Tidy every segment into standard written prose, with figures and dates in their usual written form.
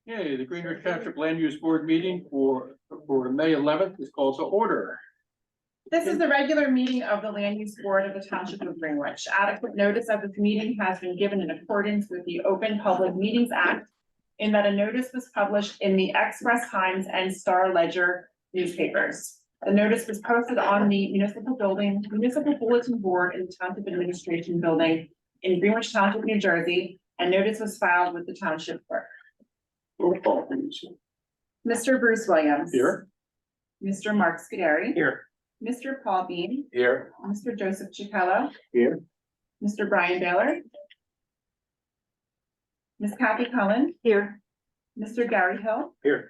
Okay, the Greenwich Township Land Use Board meeting for May 11th is called to order. This is the regular meeting of the Land Use Board of the Township of Greenwich. Adequate notice of this meeting has been given in accordance with the Open Public Meetings Act, in that a notice was published in the Express Times and Star Ledger newspapers. The notice was posted on the municipal bulletin board in the Township Administration Building in Greenwich Township, New Jersey, and notice was filed with the Township Clerk. Roll call, please. Mr. Bruce Williams. Here. Mr. Mark Scuderi. Here. Mr. Paul Bean. Here. Mr. Joseph Chicallo. Here. Mr. Brian Baylor. Ms. Kathy Cullen. Here. Mr. Gary Hill. Here.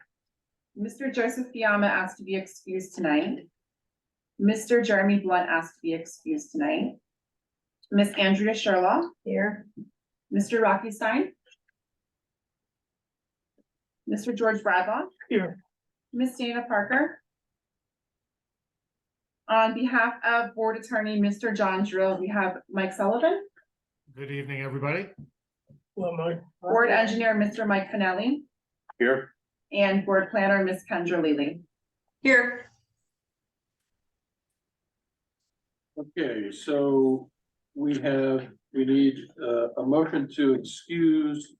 Mr. Joseph Fiamma asked to be excused tonight. Mr. Jeremy Blunt asked to be excused tonight. Ms. Andrea Sherlock. Here. Mr. Rocky Stein. Mr. George Bradlaugh. Here. Ms. Dana Parker. On behalf of Board Attorney, Mr. John Drill, we have Mike Sullivan. Good evening, everybody. Board Engineer, Mr. Mike Cannelli, Here. and Board Planner, Ms. Kendra Lely. Here. Okay, so we need a motion to excuse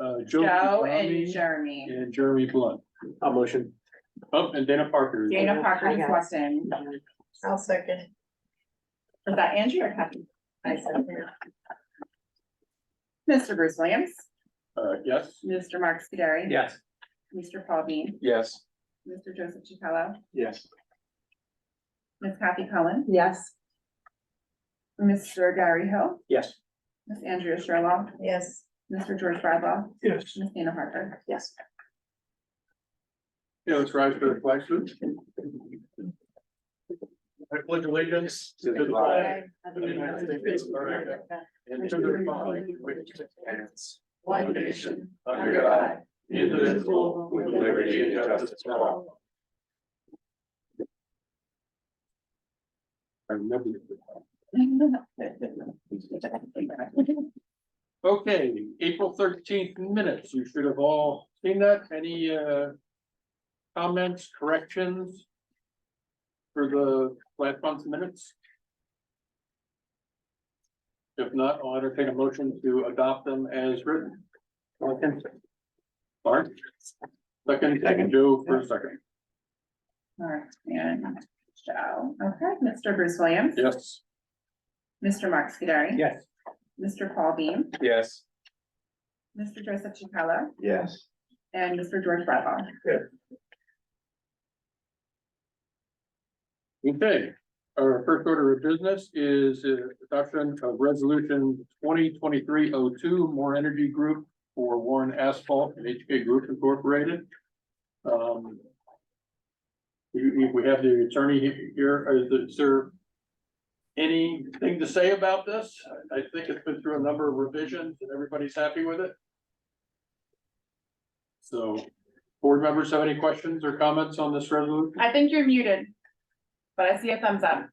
Joe Joe Conami and Jeremy. and Jeremy Blunt. I'll motion. Oh, and Dana Parker. Dana Parker just walked in. I'll second. Was that Andrew or Kathy? I second. Mr. Bruce Williams, Yes. Mr. Mark Scuderi. Yes. Mr. Paul Bean, Yes. Mr. Joseph Chicallo, Yes. Ms. Kathy Cullen, Yes. Mr. Gary Hill, Yes. Ms. Andrea Sherlock, Yes. Mr. George Bradlaugh, Yes. Ms. Dana Parker. Yes. Yeah, let's rise for the flag salute. I pledge allegiance to the flag of the United States of America and to the republic which stands one nation under God, indivisible, with liberty and justice for all. I remember. Okay, April 13th minutes. You should have all seen that. Any comments, corrections for the last month's minutes? If not, I'll entertain a motion to adopt them as written. Bart? Second, Joe for a second. All right, and Joe. Okay, Mr. Bruce Williams. Yes. Mr. Mark Scuderi. Yes. Mr. Paul Bean, Yes. Mr. Joseph Chicallo, Yes. and Mr. George Bradlaugh. Okay, our first order of business is adoption of resolution 2023-02, More Energy Group for Warren Asphalt and HK Group Incorporated. We have the attorney here. Is there anything to say about this? I think it's been through a number of revisions and everybody's happy with it. So, board members have any questions or comments on this resolution? I think you're muted, but I see a thumbs up.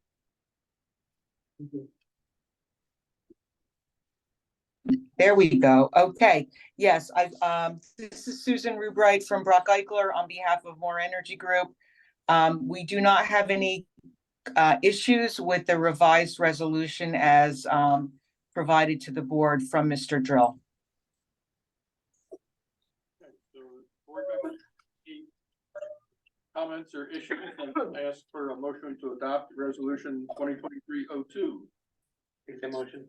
There we go. Okay. Yes, this is Susan Rubright from Brock Eichler on behalf of More Energy Group. We do not have any issues with the revised resolution as provided to the board from Mr. Drill. So, board members, any comments or issues? I ask for a motion to adopt resolution 2023-02. Make the motion.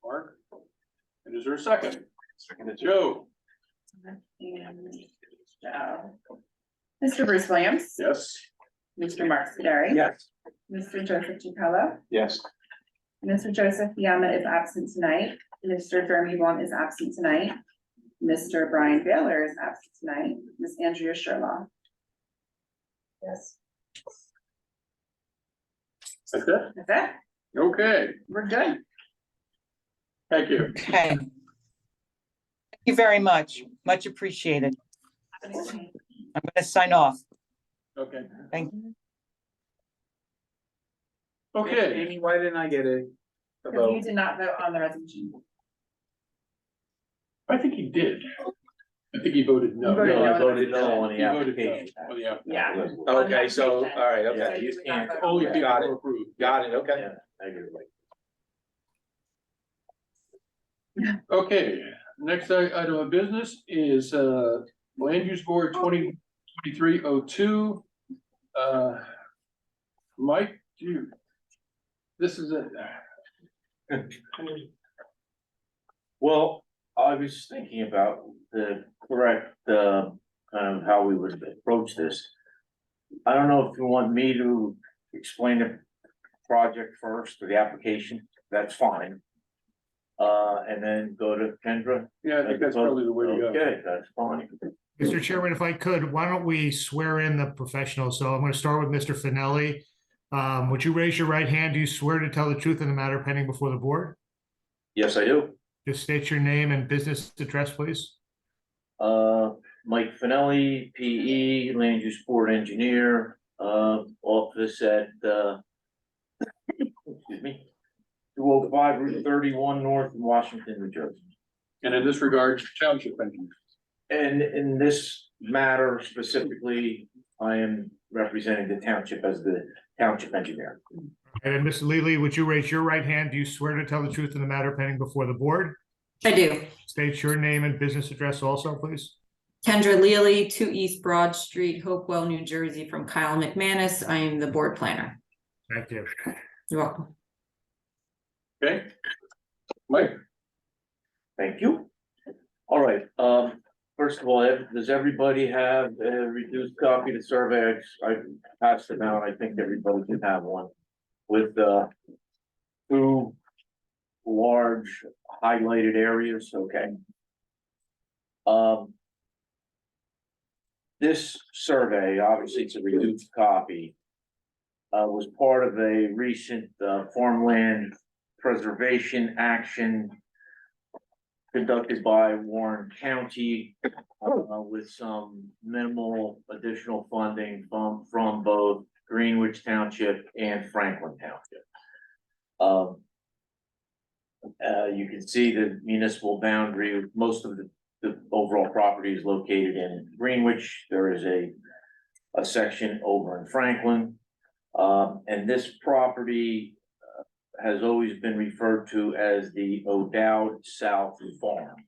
Mark? And is there a second? Second. Joe? And Joe. Mr. Bruce Williams. Yes. Mr. Mark Scuderi. Yes. Mr. Joseph Chicallo. Yes. Mr. Joseph Fiamma is absent tonight. Mr. Jeremy Blunt is absent tonight. Mr. Brian Baylor is absent tonight. Ms. Andrea Sherlock. Yes. That's it? That's it. Okay, We're good. thank you. Okay. Thank you very much. Much appreciated. I'm going to sign off. Okay. Thank you. Okay, Amy, why didn't I get a Because you vote? did not vote on the resolution. I think he did. I think he voted no. You voted No, no. I voted no on the He voted application. no on the application. Yeah. Okay, so, all right, So okay. you would not vote. Only people Got who it. are approved. Got it, okay. Yeah, I get it right. Okay, next item of business is Land Use Board 2023-02. Mike, this is a. Well, I was thinking about the correct, kind of how we would approach this. I don't know if you want me to explain the project first or the application, that's fine. And then go to Kendra. Yeah, I think that's probably the way to go. Okay, that's fine. Mr. Chairman, if I could, why don't we swear in the professionals? So I'm going to start with Mr. Finelli. Would you raise your right hand? Do you swear to tell the truth in the matter pending before the board? Yes, I do. Just state your name and business address, please. Mike Finelli, PE, Land Use Board Engineer, office at, excuse me, 205 Route 31 North, Washington, New Jersey. And in this regard, township engineer. And in this matter specifically, I am representing the township as the township engineer. And Mr. Lely, would you raise your right hand? Do you swear to tell the truth in the matter pending before the board? I do. State your name and business address also, please. Kendra Lealy, 2 East Broad Street, Hopewell, New Jersey, from Kyle McManus. I am the board planner. Thank you. You're welcome. Okay? Mike, Thank you. All right, first of all, does everybody have a reduced copy of the survey? I passed them out. I think everybody should have one with, 2 large highlighted areas, okay? This survey, obviously it's a reduced copy, was part of a recent, farmland preservation action conducted by Warren County, with some minimal additional funding from both Greenwich Township and Franklin Township. You can see the municipal boundary, most of the overall property is located in Greenwich. There is a section over in Franklin. And this property has always been referred to as the O'Dowd South Farm.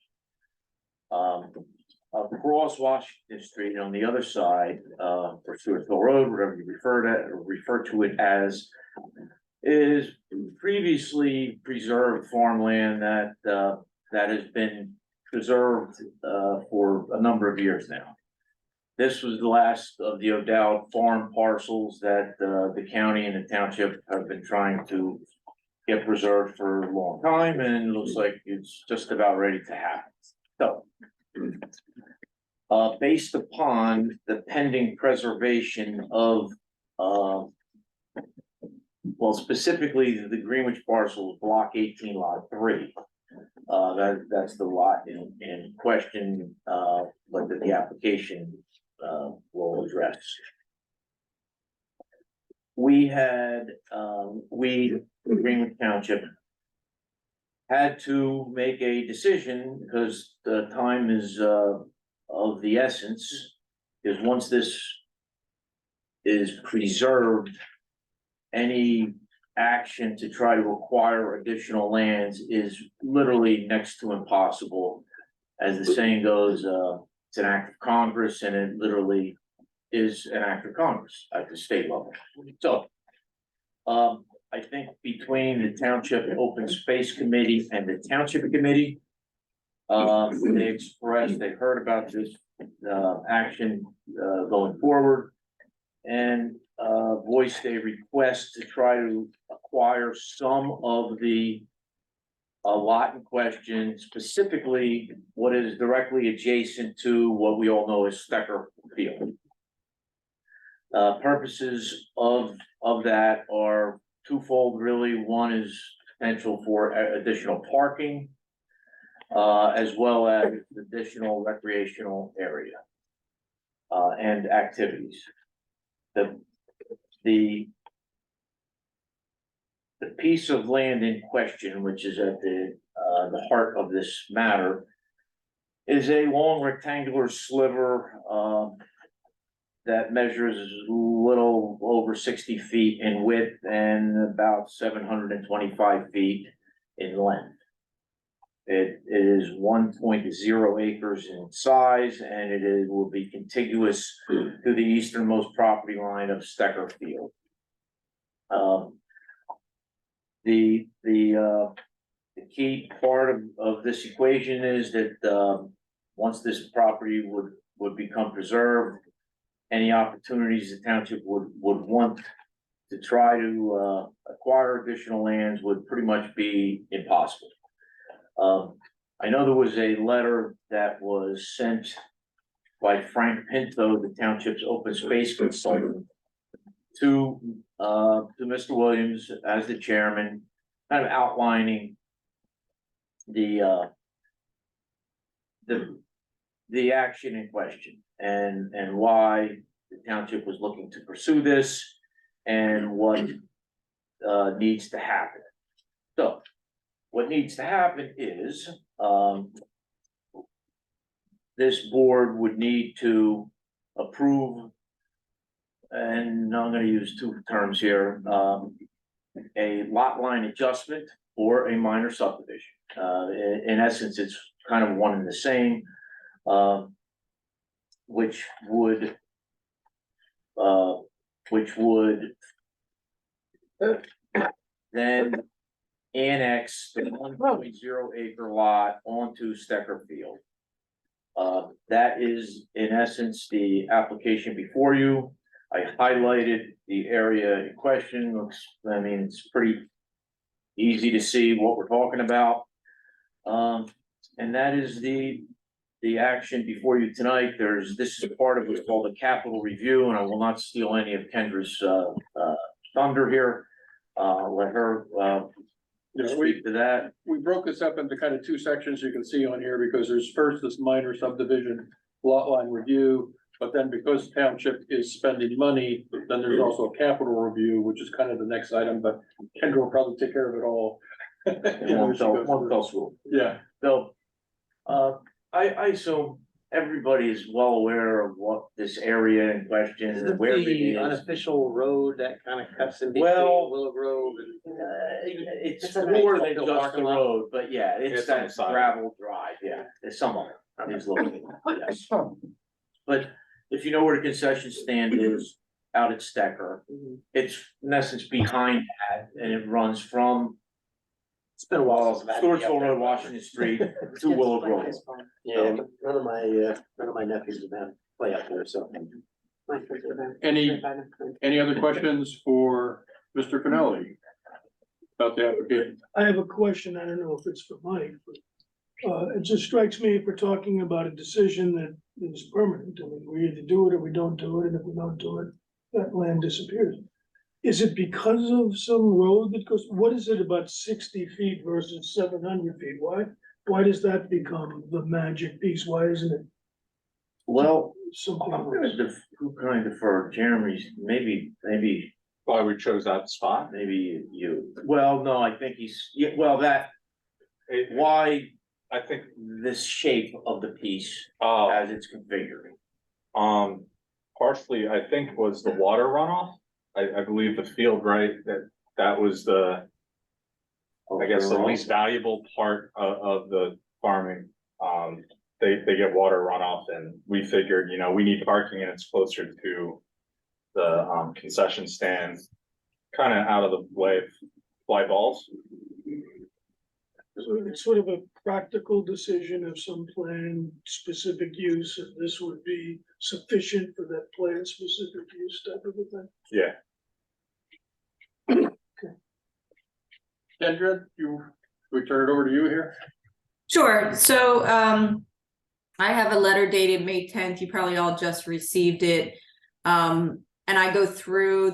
Across Washington Street on the other side, or Stewartville Road, whatever you refer to it as, is previously preserved farmland that has been preserved for a number of years now. This was the last of the O'Dowd farm parcels that the county and the township have been trying to get preserved for a long time, and it looks like it's just about ready to happen. So, based upon the pending preservation of, well, specifically the Greenwich parcel, block 18, lot 3. That's the lot in question, but that the application will address. We had, Greenwich Township had to make a decision because the time is of the essence, because once this is preserved, any action to try to acquire additional lands is literally next to impossible. As the saying goes, it's an act of Congress, and it literally is an act of Congress at the state level. So, I think between the Township Open Space Committee and the Township Committee, they heard about this action going forward, and voiced a request to try to acquire some of the lot in question, specifically what is directly adjacent to what we all know as Stecker Field. Purposes of that are twofold, really. One is potential for additional parking, as well as additional recreational area and activities. The piece of land in question, which is at the heart of this matter, is a long rectangular sliver, that measures a little over 60 feet in width and about 725 feet in length. It is 1.0 acres in size, and will be contiguous to the easternmost property line of Stecker Field. The key part of this equation is that, once this property would become preserved, any opportunities the township would want to try to, acquire additional lands would pretty much be impossible. I know there was a letter that was sent by Frank Pinto, the township's open space consultant, to Mr. Williams as the chairman, kind of outlining the action in question and why the township was looking to pursue this and what needs to happen. So what needs to happen is, this board would need to approve, and I'm gonna use two terms here, a lot line adjustment or a minor subdivision. In essence, it's kind of one and the same, which would then annex the 1.0 acre lot onto Stecker Field. That is in essence the application before you. I highlighted the area in question. It's pretty easy to see what we're talking about. And that is the action before you tonight. This is part of what's called a capital review, and I will not steal any of Kendra's thunder here. Let her speak to that. We broke this up into kind of two sections you can see on here, because there's first this minor subdivision lot line review. But then because township is spending money, then there's also a capital review, which is kind of the next item, but Kendra will probably take care of it all. One fell swoop. Yeah, So, I assume everybody is well aware of what this area in question Is and it where it the is. unofficial road that kind of cuts in between Well, Willow Grove and? It's It's a more nice than little just the parking lot. road, but yeah, it's It's on that the side. gravel drive, yeah, there's some of it is located, yes. But if you know where the concession stand is out at Stecker, it's in essence behind that, and it runs from It's been a while. since I've had to be up Sturtsville there. Road, Washington Street to Willow Grove. Yeah, none of my nephews have had play up there, so. any other questions for Mr. Finelli about the application? I have a question, I don't know if it's for Mike, but it just strikes me if we're talking about a decision that is permanent, I mean, we either do it or we don't do it, and if we don't do it, that land disappears. Is it because of some road that goes, what is it about 60 feet versus 700 feet? Why does that become the magic piece? Why isn't it Well, something I'm gonna else? who can I defer, Jeremy's, maybe Why we chose that spot? you, well, no, I think yeah, well, why I think, this shape of the piece uh, as it's configured. partially, I think was the water runoff. I believe the field, right, that was the, I guess, the least valuable part of the farming. They get water runoff, and we figured, we need parking and it's closer to the concession stand, kind of out of the way of fly balls. So it's sort of a practical decision of some plan specific use, and this would be sufficient for that plan specific use type of a thing. Yeah. Kendra, we turn it over to you here. Sure, so I have a letter dated May 10th, you probably all just received it. And I go through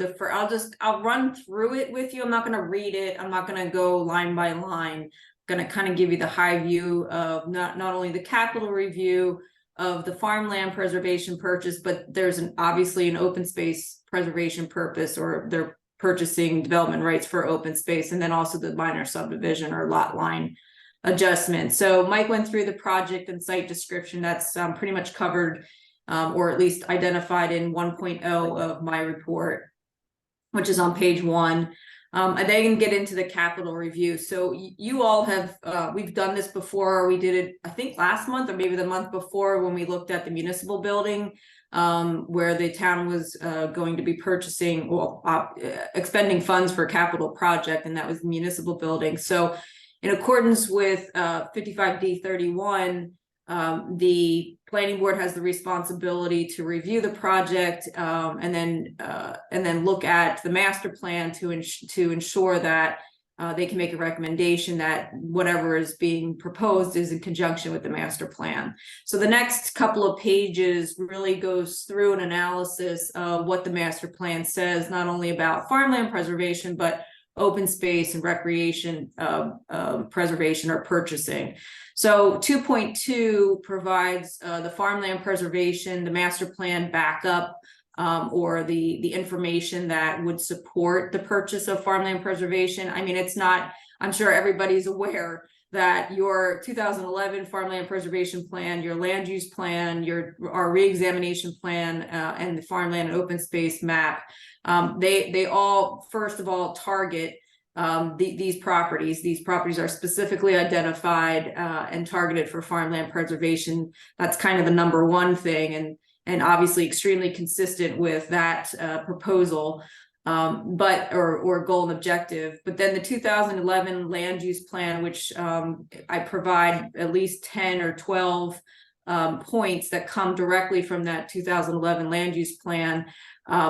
I'll run through it with you, I'm not gonna read it, I'm not gonna go line by line. Gonna kind of give you the high view of not only the capital review of the farmland preservation purchase, but there's obviously an open space preservation purpose, or they're purchasing development rights for open space, and then also the minor subdivision or lot line adjustment. So Mike went through the project and site description that's pretty much covered, or at least identified in 1.0 of my report, which is on page 1. And they can get into the capital review. So you all have, we've done this before. We did it, I think last month or maybe the month before, when we looked at the municipal building, where the town was going to be purchasing, expending funds for a capital project, and that was the municipal building. So in accordance with 55D31, the planning board has the responsibility to review the project and then look at the master plan to ensure that they can make a recommendation that whatever is being proposed is in conjunction with the master plan. So the next couple of pages really goes through an analysis of what the master plan says, not only about farmland preservation, but open space and recreation preservation or purchasing. So 2.2 provides the farmland preservation, the master plan backup, or the information that would support the purchase of farmland preservation. I mean, it's not, I'm sure everybody's aware that your 2011 farmland preservation plan, your land use plan, our reexamination plan, and the farmland and open space map, they all, first of all, target these properties. These properties are specifically identified and targeted for farmland preservation. That's kind of the number one thing, and obviously extremely consistent with that proposal, or goal and objective. But then the 2011 land use plan, which I provide at least 10 or 12 points that come directly from that 2011 land use plan.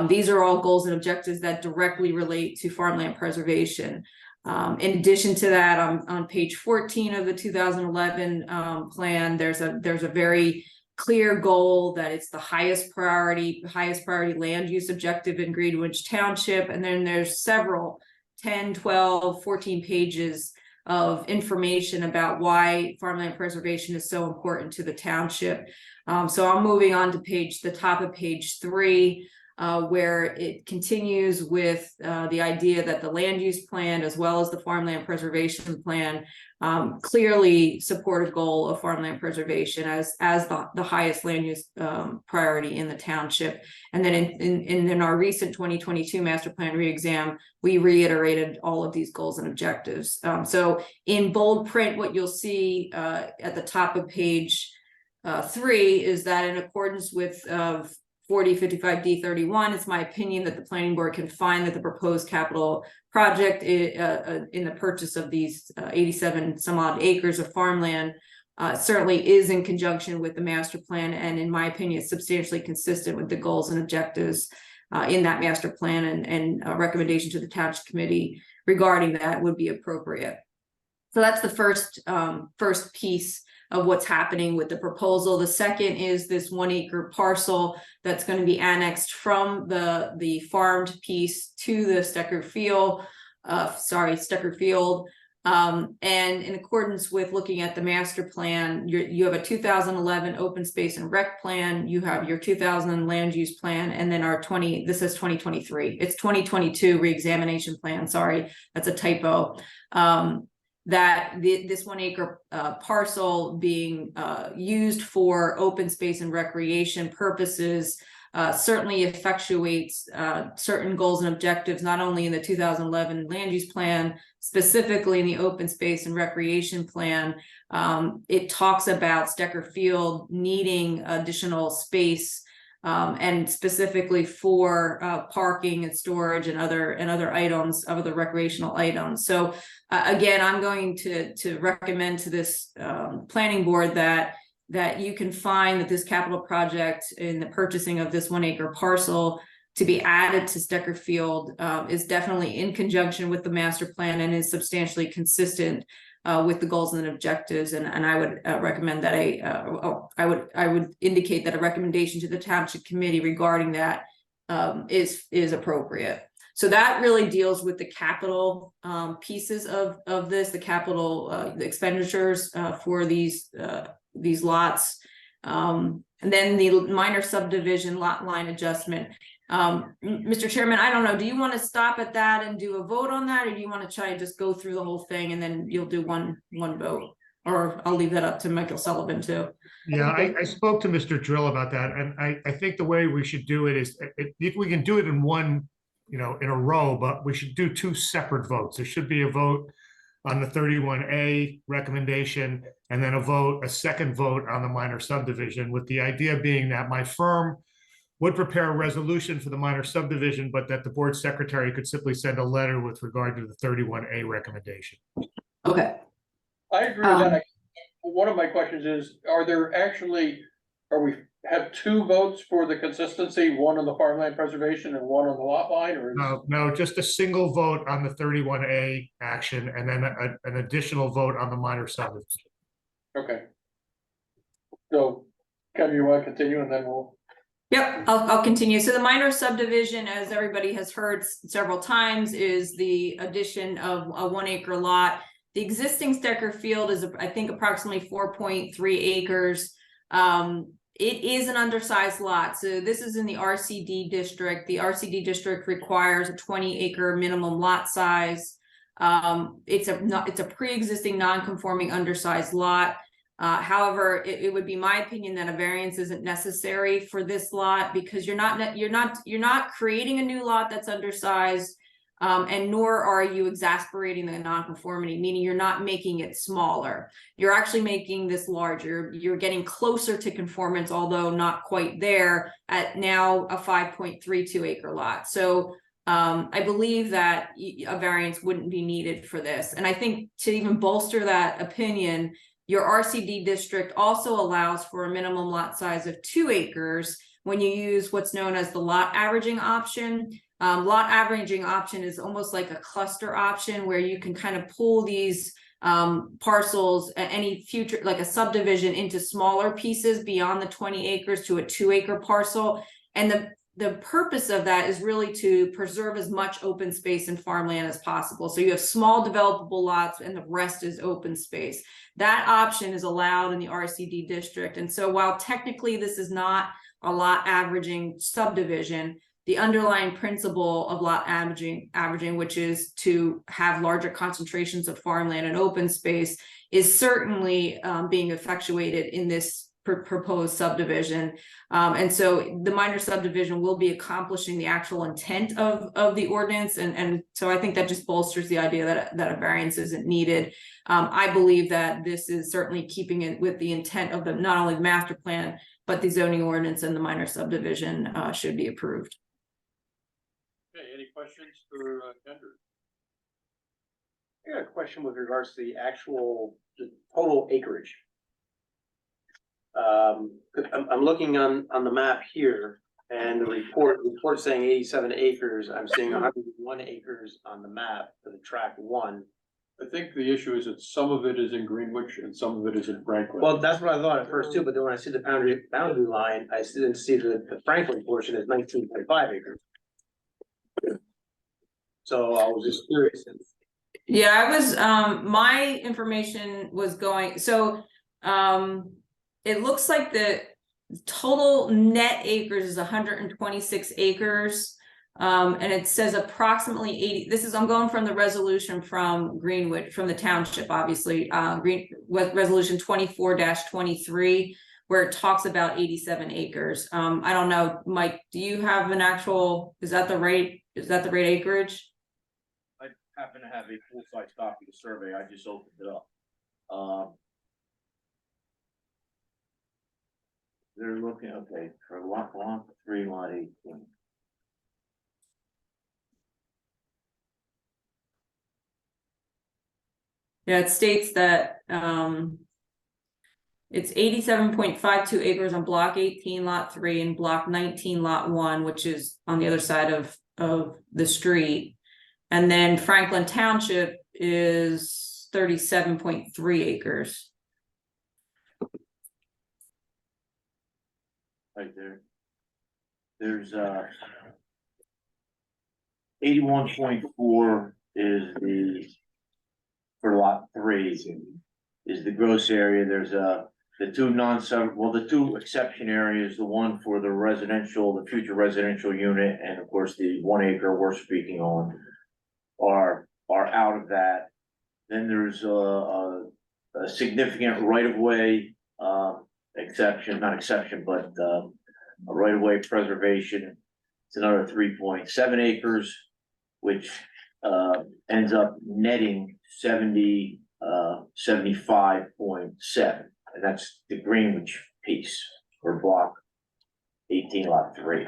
These are all goals and objectives that directly relate to farmland preservation. In addition to that, on page 14 of the 2011 plan, there's a very clear goal that it's the highest priority land use objective in Greenwich Township. And then there's several 10, 12, 14 pages of information about why farmland preservation is so important to the township. So I'm moving on to the top of page 3, where it continues with the idea that the land use plan, as well as the farmland preservation plan, clearly support a goal of farmland preservation as the highest land use priority in the township. And then in our recent 2022 master plan re-exam, we reiterated all of these goals and objectives. So in bold print, what you'll see at the top of page 3 is that in accordance with 4055D31, it's my opinion that the planning board can find that the proposed capital project in the purchase of these 87 some odd acres of farmland certainly is in conjunction with the master plan, and in my opinion, is substantially consistent with the goals and objectives in that master plan, and a recommendation to the township committee regarding that would be appropriate. So that's the first piece of what's happening with the proposal. The second is this 1 acre parcel that's going to be annexed from the farmed piece to the Stecker Field. And in accordance with looking at the master plan, you have a 2011 open space and rec plan, you have your 2000 land use plan, and then this is 2023. It's 2022 reexamination plan. Sorry, that's a typo. That this 1 acre parcel being used for open space and recreation purposes certainly effectuates certain goals and objectives, not only in the 2011 land use plan, specifically in the open space and recreation plan. It talks about Stecker Field needing additional space, and specifically for parking and storage and other items, other recreational items. So again, I'm going to recommend to this planning board that you can find that this capital project in the purchasing of this 1 acre parcel to be added to Stecker Field is definitely in conjunction with the master plan and is substantially consistent with the goals and objectives, and I would recommend that I would indicate that a recommendation to the township committee regarding that is appropriate. So that really deals with the capital pieces of this, the capital the expenditures for these lots, and then the minor subdivision lot line adjustment. Mr. Chairman, I don't know, do you want to stop at that and do a vote on that, or do you want to try and just go through the whole thing and then you'll do one vote? or I'll leave that up to Michael Sullivan too. Yeah, I spoke to Mr. Drill about that, and I think the way we should do it is, if we can do it in one, in a row, but we should do two separate votes. There should be a vote on the 31A recommendation, and then a second vote on the minor subdivision, with the idea being that my firm would prepare a resolution for the minor subdivision, but that the board secretary could simply send a letter with regard to the 31A recommendation. Okay. I agree with that. One of my questions is, are we have two votes for the consistency, one on the farmland preservation and one on the lot line, or? No, just a single vote on the 31A action, and then an additional vote on the minor subdivision. Okay. So, Kevin, you want to continue and then we'll. Yep, I'll continue. So the minor subdivision, as everybody has heard several times, is the addition of a 1 acre lot. The existing Stecker Field is, I think, approximately 4.3 acres. It is an undersized lot. So this is in the RCD district. The RCD district requires a 20 acre minimum lot size. It's a pre-existing non-conforming undersized lot. However, it would be my opinion that a variance isn't necessary for this lot, because you're not creating a new lot that's undersized, and nor are you exasperating the nonconformity, meaning you're not making it smaller. You're actually making this larger. You're getting closer to conformance, although not quite there, at now a 5.32 acre lot. So I believe that a variance wouldn't be needed for this. And I think to even bolster that opinion, your RCD district also allows for a minimum lot size of 2 acres when you use what's known as the lot averaging option. Lot averaging option is almost like a cluster option, where you can kind of pull these parcels, any future, like a subdivision, into smaller pieces beyond the 20 acres to a 2 acre parcel. And the purpose of that is really to preserve as much open space and farmland as possible. So you have small developable lots and the rest is open space. That option is allowed in the RCD district. And so while technically this is not a lot averaging subdivision, the underlying principle of lot averaging, which is to have larger concentrations of farmland and open space, is certainly being effectuated in this proposed subdivision. And so the minor subdivision will be accomplishing the actual intent of the ordinance. And so I think that just bolsters the idea that a variance isn't needed. I believe that this is certainly keeping it with the intent of not only the master plan, but the zoning ordinance and the minor subdivision should be approved. Okay, any questions for Kendra? I got a question with regards to the total acreage. I'm looking on the map here, and the report saying 87 acres. I'm seeing 101 acres on the map for the tract 1. I think the issue is that some of it is in Greenwich and some of it is in Franklin. Well, that's what I thought at first too, but then when I see the boundary line, I didn't see the Franklin portion is 19.5 acres. So I was just curious. Yeah, I was, my information was going, so, it looks like the total net acres is 126 acres. And it says approximately 80, I'm going from the resolution from Greenwich, from the township, obviously, resolution 24-23, where it talks about 87 acres. I don't know, Mike, do you have an actual, is that the right acreage? I happen to have a full-size copy of the survey. I just opened it up. They're looking, okay, for lot 3, lot 18. Yeah, it states that it's 87.52 acres on block 18 lot 3 and block 19 lot 1, which is on the other side of the street. And then Franklin Township is 37.3 acres. Right there. There's 81.4 is for lot 3 is the gross area. There's the two exception areas, the one for the future residential unit, and of course the 1 acre we're speaking on are out of that. Then there's a significant right of way, exception, not exception, but, a right of way preservation. It's another 3.7 acres, which, ends up netting 75.7, and that's the Greenwich piece for block 18 lot 3.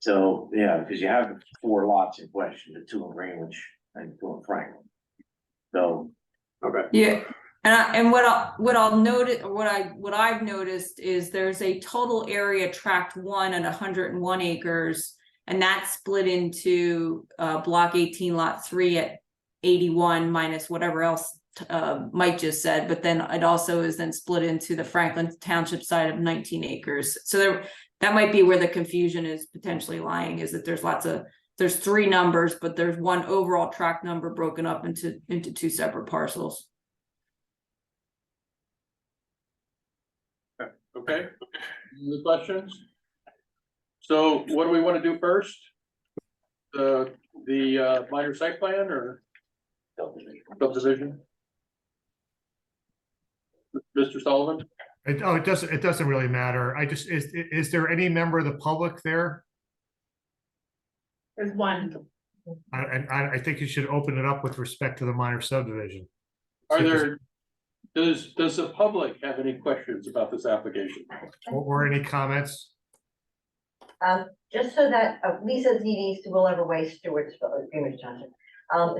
So, yeah, because you have 4 lots in question, the 2 in Greenwich and 2 in Franklin. So, Okay. Yeah, and what I'll note it, or what I've noticed is there's a total area tract 1 at 101 acres. And that's split into block 18 lot 3 at 81 minus whatever else Mike just said, but then it also is then split into the Franklin Township side of 19 acres. So that might be where the confusion is potentially lying, is that there's 3 numbers, but there's one overall tract number broken up into 2 separate parcels. Okay, any questions? So what do we want to do first? The minor site plan or subdivision? Mr. Sullivan? It doesn't really matter. Is there any member of the public there? There's one. I think you should open it up with respect to the minor subdivision. Are there, does the public have any questions about this application? Or any comments? Just so that, Lisa Zedis to Will Ever Way, Stewartsville, Greenwich Township.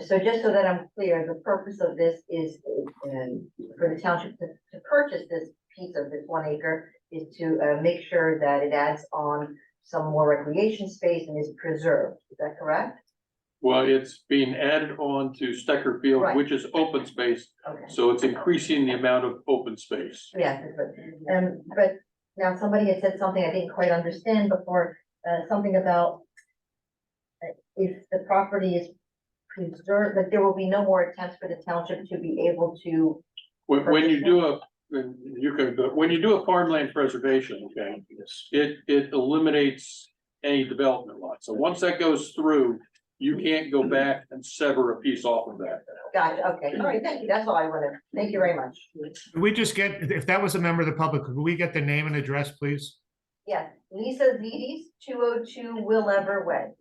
So just so that I'm clear, the purpose of this is, for the township to purchase this piece of this 1 acre is to, make sure that it adds on some more recreation space and is preserved. Is that correct? Well, it's being added on to Stecker Field, Right. which is open space, Okay. so it's increasing the amount of open space. Yeah, that's right. But now somebody had said something I didn't quite understand before, something about if the property is preserved, that there will be no more attempts for the township to be able to. When you do a farmland preservation, okay, it eliminates any development lot. So once that goes through, you can't go back and sever a piece off of that. Gotcha, okay, all right, thank you, that's all I wanted, thank you very much. Could we just get, if that was a member of the public, could we get the name and address, please? Yes, Lisa Zedis, 202 Will Ever Way,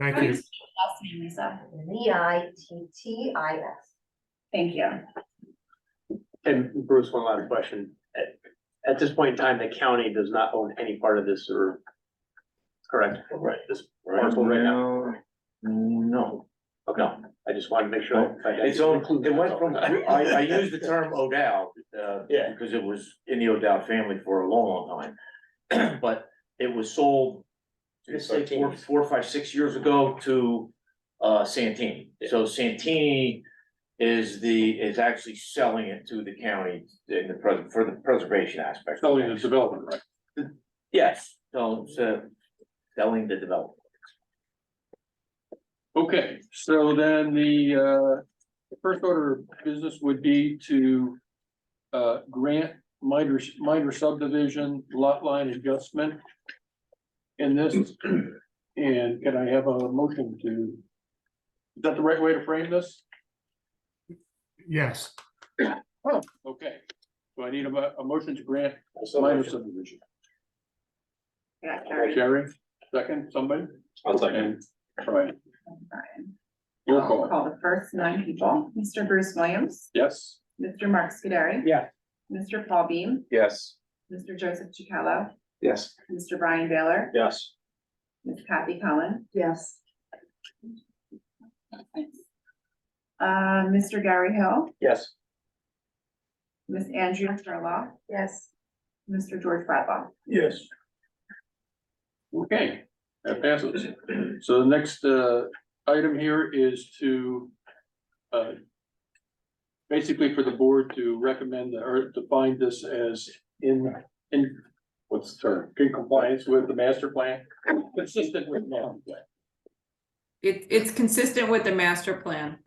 Thank How do you. you spell your last name, Lisa? Zittis. Thank you. And Bruce, one last question. At this point in time, the county does not own any part of this, or correct? Right, this parcel right now? no. Okay, I just wanted to make sure. It's on, it went from, I used the term O'Dowd, Yeah. because it was in the O'Dowd family for a long, long time. But it was sold, It's like 13. 4, 5, 6 years ago to, Santini. So Santini is actually selling it to the county in the for the preservation aspect. Selling the development, right? Yes, so, selling the development. Okay, so then the first order of business would be to grant minor subdivision lot line adjustment in this. And can I have a motion to, is that the right way to frame this? Yes. Okay, so I need a motion to grant minor subdivision. Yeah, Carrie. Sherry, second, somebody? I'll second. And Brian, Brian. roll I'll call, call the first 9 people. Mr. Bruce Williams, yes? Mr. Mark Scuderi. Yeah. Mr. Paul Beam, Yes. Mr. Joseph Chicallo, Yes. Mr. Brian Baylor, Yes. Ms. Kathy Cullen. Yes. Mr. Gary Hill, Yes. Ms. Andrea Sherlock, Yes. Mr. George Bradlaugh. Yes. Okay, that passes. So the next item here is to basically for the board to recommend or to find this as in what's the term, in compliance with the master plan, consistent with the master plan. It's consistent with the master plan.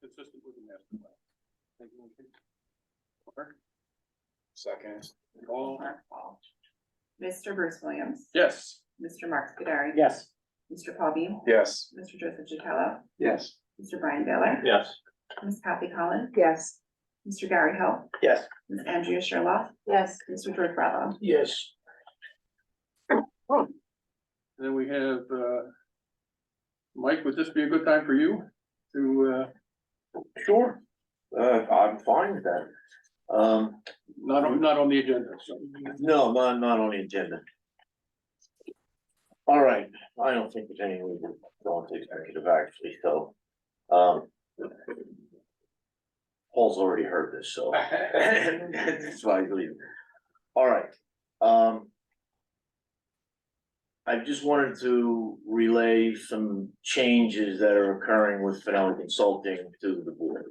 Consistent with the master plan. Thank you. Mark? Second. Paul? Mr. Bruce Williams, Yes. Mr. Mark Scuderi. Yes. Mr. Paul Beam, Yes. Mr. Joseph Gisello, Yes. Mr. Brian Baylor, Yes. Ms. Kathy Collins. Yes. Mr. Gary Hill, Yes. Ms. Andrea Sherlock. Yes. Mr. George Bravo. Yes. Then we have, Mike, would this be a good time for you to, Sure. I'm fine with that. not on the agenda, so. No, not on the agenda. All right, I don't think there's any way to go into executive actually, so, Paul's already heard this, so. That's why I leave. All right, I just wanted to relay some changes that are occurring with Finale Consulting to the board.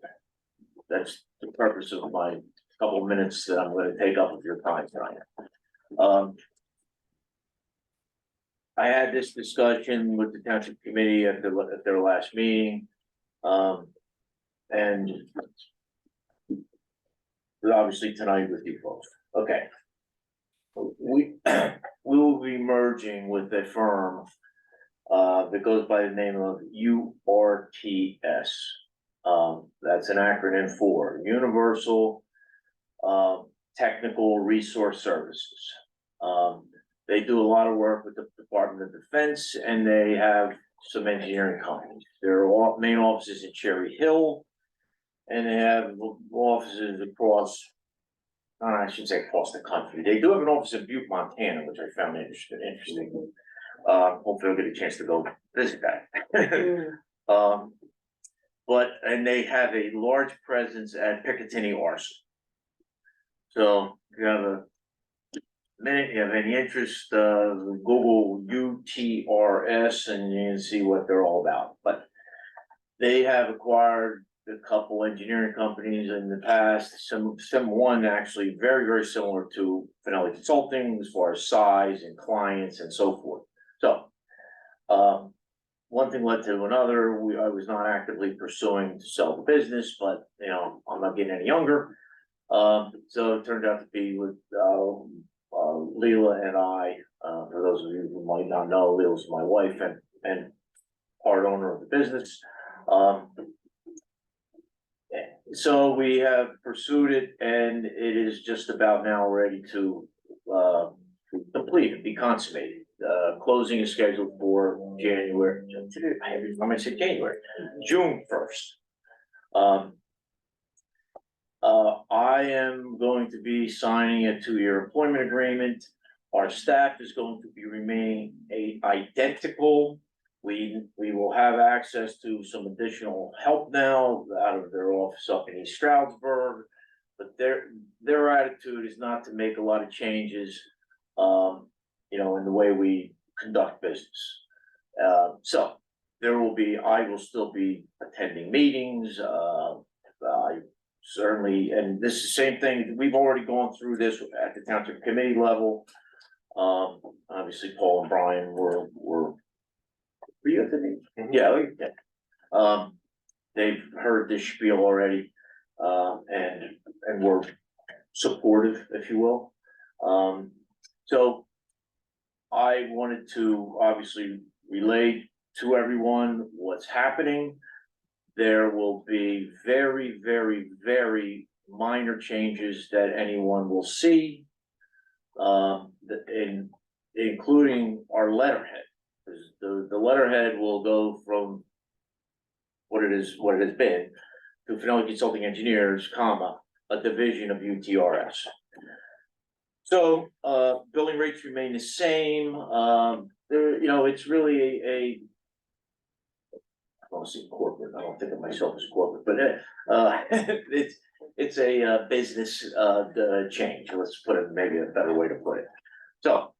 That's the purpose of my couple of minutes that I'm gonna take up of your time tonight. I had this discussion with the township committee at their last meeting. And obviously tonight with you folks. Okay. We will be merging with a firm that goes by the name of URTS. That's an acronym for Universal Technical Resource Services. They do a lot of work with the Department of Defense, and they have some engineering companies. Their main office is in Cherry Hill, and they have offices across, I should say across the country. They do have an office in Butte, Montana, which I found interesting. Hopefully I'll get a chance to go visit that. And they have a large presence at Picatinny Arson. So if you have a minute, you have any interest, Google UTRS and you can see what they're all about. But they have acquired a couple engineering companies in the past, one actually very similar to Finale Consulting as far as size and clients and so forth. So, one thing led to another. I was not actively pursuing to sell the business, but you know, I'm not getting any younger. So it turned out to be with Leela and I, for those of you who might not know, Leela's my wife and part owner of the business. So we have pursued it and it is just about now ready to complete and be consummated. Closing is scheduled for January, I'm gonna say January, June 1st. I am going to be signing a 2-year employment agreement. Our staff is going to be remaining identical. We will have access to some additional help now out of their office up in East Stroudsburg. But their attitude is not to make a lot of changes, you know, in the way we conduct business. So I will still be attending meetings. I certainly, and this is the same thing, we've already gone through this at the township committee level. Obviously Paul and Brian were you at the meeting? Yeah. They've heard this spiel already, and were supportive, if you will. So I wanted to obviously relay to everyone what's happening. There will be very minor changes that anyone will see, including our letterhead. The letterhead will go from what it has been to Finale Consulting Engineers, a division of UTRS. So, billing rates remain the same. You know, it's really I want to say corporate. I don't think of myself as corporate, but it's a business change. Let's put it maybe a better way to put it. So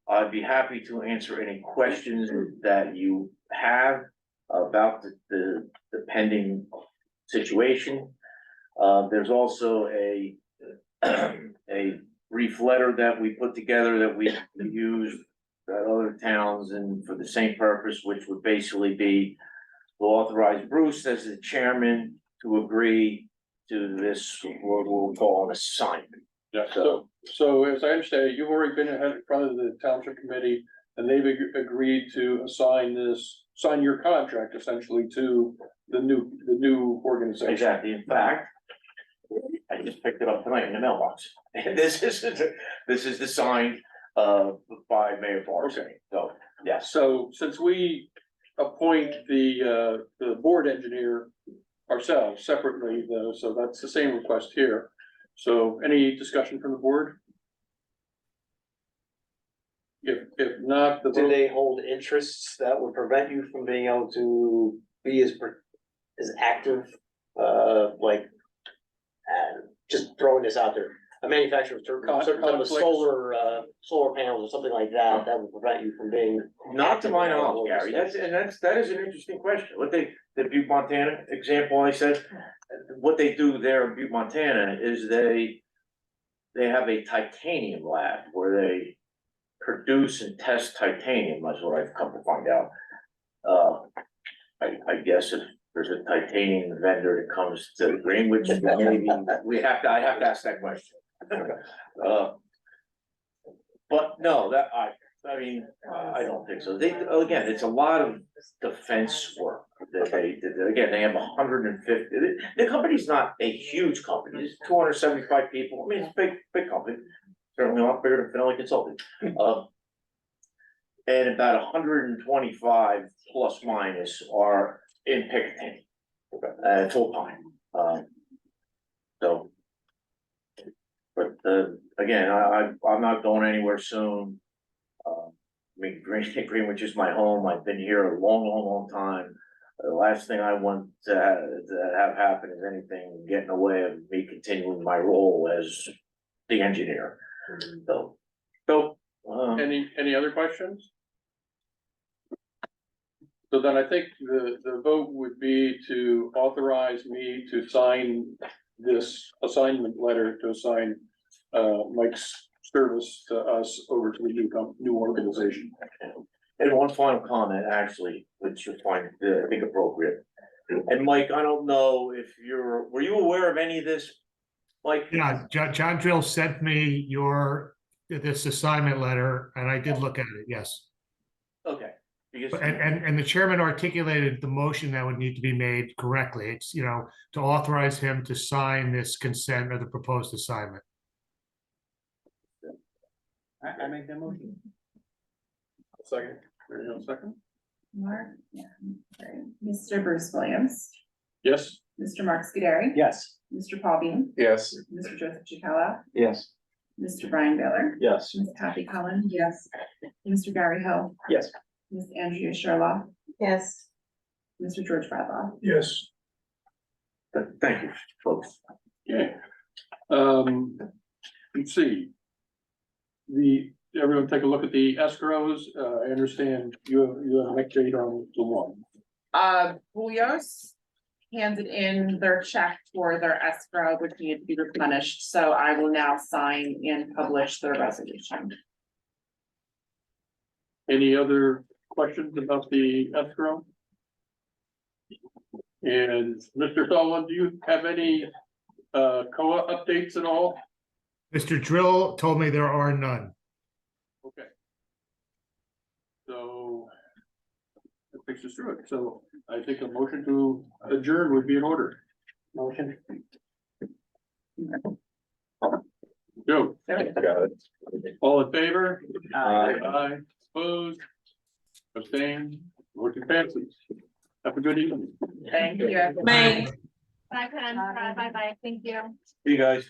I'd be happy to answer any questions that you have about the pending situation. There's also a brief letter that we put together that we used at other towns and for the same purpose, which would basically be to authorize Bruce as the chairman to agree to this, what we'll call an assignment. Yeah, so as I understand it, you've already been ahead in front of the township committee and they've agreed to sign your contract essentially to the new organization. Exactly, in fact, I just picked it up tonight in the mailbox. And this is the sign, by Mayor Barnes, Okay. so, yes. So since we appoint the board engineer ourselves separately, though, so that's the same request here. So any discussion from the board? If not, the Do vote, they hold interests that would prevent you from being able to be as active, like, just throwing this out there, a manufacturer of certain type of Conflicts. solar panels or something like that, that would prevent you from being. Not to my active in our knowledge, Gary, organization. that is an interesting question. What the Butte, Montana example I said, what they do there in Butte, Montana is they have a titanium lab where they produce and test titanium, that's what I've come to find out. I guess if there's a titanium vendor that comes to Greenwich, maybe I have to ask that question. But no, I mean, I don't think so. Again, it's a lot of defense work that again, they have 150, the company's not a huge company, it's 275 people, I mean, it's a big company. Certainly a lot bigger than Finelli Consulting. And about 125 plus minus are in Picatinny, full time. So. But again, I'm not going anywhere soon. I mean, Greenwich is my home. I've been here a long time. The last thing I want to have happen is anything get in the way of me continuing my role as the engineer. So, any other questions? So then I think the vote would be to authorize me to sign this assignment letter to assign Mike's service to us over to the new organization. and one final comment, actually, which you'll find, I think appropriate. And Mike, I don't know if were you aware of any of this, Mike? Yeah, John Drill sent me this assignment letter, and I did look at it, yes. Okay, because. And the chairman articulated the motion that would need to be made correctly. It's, to authorize him to sign this consent or the proposed assignment. I make that motion. Second, second? Mark, yeah, sorry. Mr. Bruce Williams, Yes? Mr. Mark Scuderi, Yes. Mr. Paul Bean, Yes. Mr. Joseph Chicala, Yes. Mr. Brian Baylor, Yes. Ms. Kathy Cullen, yes, Mr. Gary Hill, Yes. Ms. Andrea Sherlock, Yes. Mr. George Bradlaugh. Yes. Thank you, folks. Okay. Let's see. Everyone take a look at the escrows. I understand you have an update on the one. Julios handed in their check for their escrow, which needed to be replenished, so I will now sign and publish their resolution. Any other questions about the escrow? And Mr. Sullivan, do you have any COA updates at all? Mr. Drill told me there are none. Okay. So that takes us through it. So I think a motion to adjourn would be in order. Motion. Joe, Got it. all in favor? Aye. Aye, opposed, abstained, motion passes. Have a good evening. Thank you. Bye. Bye, Ken. Bye, thank you. See you guys.